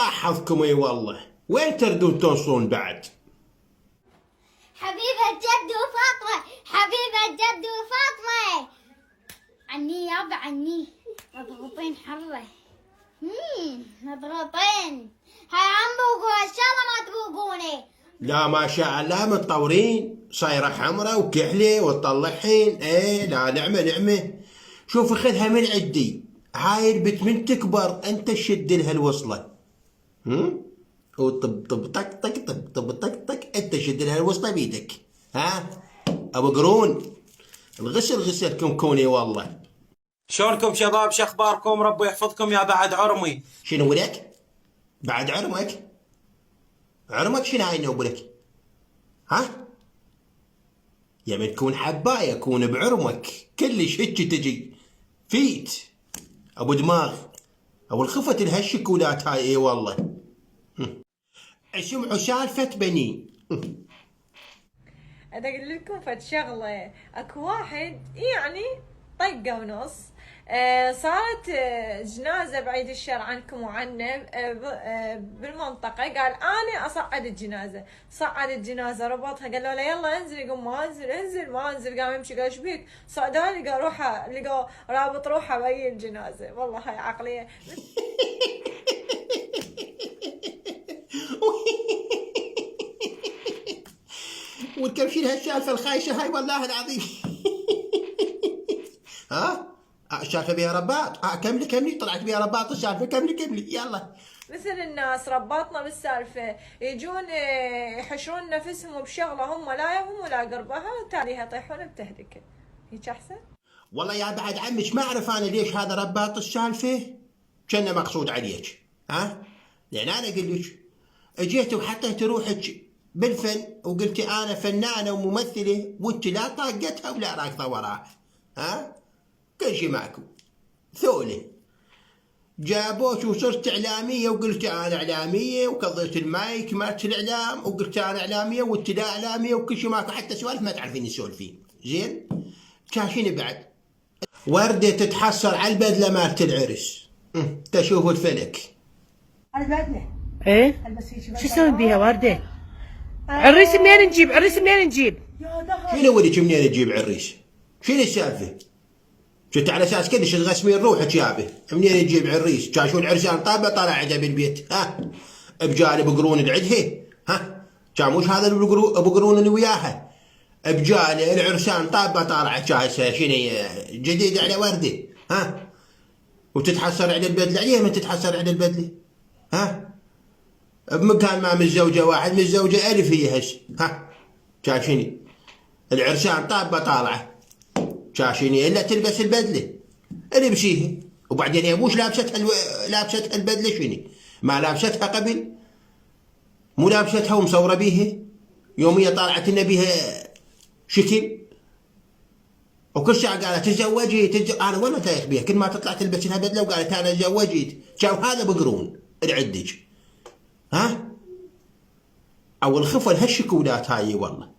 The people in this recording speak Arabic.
الله يحفظكم. اي والله وين تردون توصلون بعد؟ حبيبة جد وفاطمة، حبيبة جد وفاطمة. عني يابا عني، مضغوطين حرة. مضغوطين. هاي عم بوقوا ان شاء الله ما تبوقوني. لا ما شاء الله متطورين، صايرة حمرة وكحلة وتطلعين. ايه لا نعمة نعمة. شوف خذها من عندي، هاي البت من تكبر انت تشد لها الوصلة. وطب طب طق طق طب طب طق طق انت شد لها الوصلة بيدك. ها ابو قرون الغسل غسلكم كوني والله. شلونكم شباب؟ شو اخباركم؟ ربي يحفظكم يا بعد عرمي. شنو ولك؟ بعد عرمك؟ عرمك شنو هاي نوبلك؟ ها؟ يا من تكون حباية كون بعرمك كلش هيك تجي فيت ابو دماغ ابو الخفة الهالشكولات هاي. اي والله اسمعوا سالفة بني. اقول لكم فد شغله. اكو واحد يعني طقه ونص. صارت جنازه بعيد الشر عنكم وعنه بالمنطقه. قال انا اصعد الجنازه. صعد الجنازه ربطها قال له يلا انزل. يقوم ما انزل انزل ما انزل. قام يمشي قال ايش بيك؟ صعدها لقى روحه لقى رابط روحه بي الجنازه. والله هاي عقليه. وتكمشين هالسالفة الخايشة هاي والله العظيم. ها؟ السالفة بيها رباط. كملي كملي، طلعت بيها رباط السالفة. كملي كملي يلا. مثل الناس رباطنا بالسالفة، يجون يحشرون نفسهم بشغلة هم لا يهم ولا قربها، تاليها يطيحون بتهلكة. هيك أحسن؟ والله يا بعد عمك ما أعرف أنا ليش هذا رباط السالفة كان مقصود عليك. ها؟ لأن أنا أقول لك اجيت وحطيت روحك بالفن وقلتي أنا فنانة وممثلة وأنت لا طاقتها ولا راكضة وراها. ها؟ كل شيء معكم ثولة. جابوك وصرت إعلامية وقلت أنا إعلامية وكضيت المايك مالت الإعلام وقلت أنا إعلامية وأنت لا إعلامية وكل شيء ماكو حتى سوالف ما تعرفين تسولفين. زين؟ كاشين بعد وردة تتحصل على البدلة مالت العرس. تشوفوا الفلك. البدلة ايه شو اسوي بيها وردة؟ عريس منين نجيب؟ عريس منين نجيب؟ شنو ولك منين تجيب عريس؟ شنو السالفة؟ شفت على اساس كذا تغسمين روحك يابه، منين تجيب عريس؟ كان شو العرسان طابه طالع عندها بالبيت. ها؟ بجال بقرون العدها. ها؟ كان مش هذا ابو قرون اللي وياها. بجال العرسان طابه طالعه جاهزه شنو جديد على ورده. ها؟ وتتحسر على البدله. عليها من تتحسر على البدله؟ ها؟ بمكان ما متزوجه واحد متزوجه الف هي هسه. ها؟ كان شنو؟ العرسان طابه طالعه شاشيني الا تلبس البدله البسيها. وبعدين هي مش لابستها البدله شنو؟ ما لابستها قبل؟ مو لابستها ومصوره بيها يوم هي طالعت لنا بيها شكل. وكل ساعه قالت تزوجي انا ولا تايخ بيها. كل ما تطلع تلبس لها بدله وقالت انا تزوجت. شاف هذا بقرون العدج. ها؟ او الخفل هالشكولات هاي والله.